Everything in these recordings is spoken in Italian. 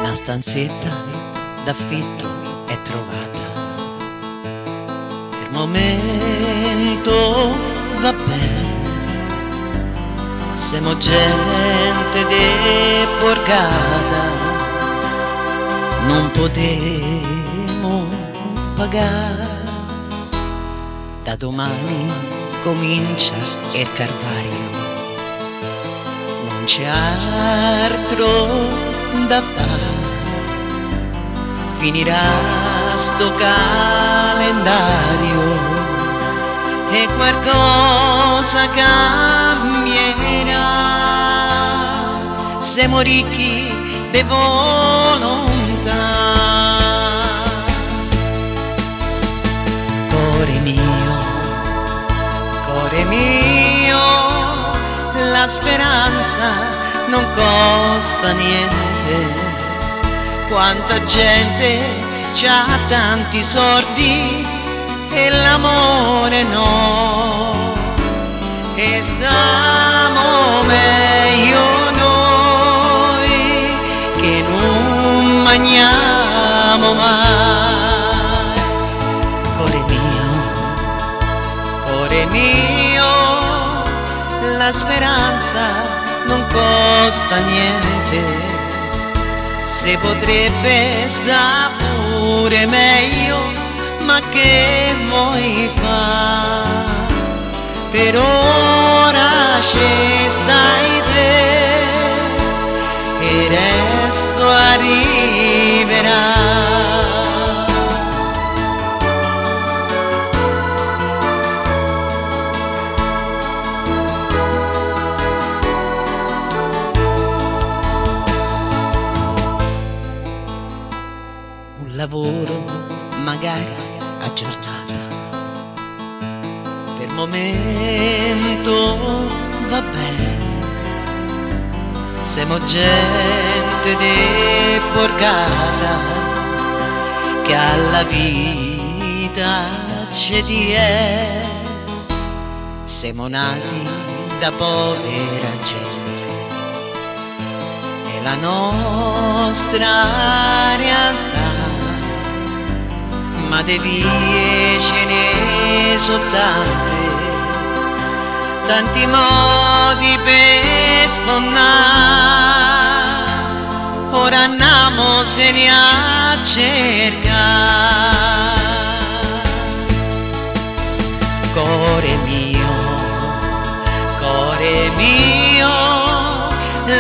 una stanzetta d'affitto è trovata. Per momento va bene, siamo gente deborgata, non potremo pagare. Da domani comincia il calvario, non c'è altro da fare, finirà sto calendario e qualcosa cambierà. Siamo ricchi di volontà. Cuore mio, la speranza non costa niente. Quanta gente c'ha tanti soldi e l'amore no, e stiamo meglio noi che non mangiamo mai. Cuore mio, la speranza non costa niente. Se potrebbe sta pure meglio, ma che vuoi fare? Per ora ci stai te e il resto arriverà. Lavoro magari a giornata, per momento va bene, siamo gente deborgata che alla vita ci tiene. Siamo nati da povera gente e la nostra realtà, ma de vie ce ne sono tanti modi per sfondare. Ora andiamo se ne a cercare. Cuore mio,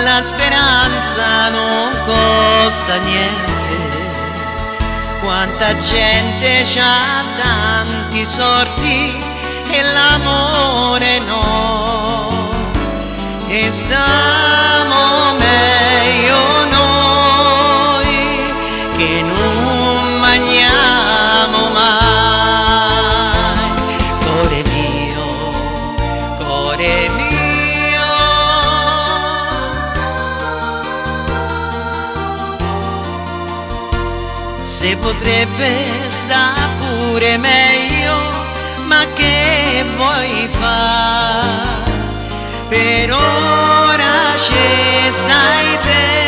la speranza non costa niente. Quanta gente c'ha tanti sorti e l'amore no, e stiamo meglio noi che non mangiamo mai. Cuore mio, se potrebbe sta pure meglio, ma che vuoi fare? Per ora ci stai te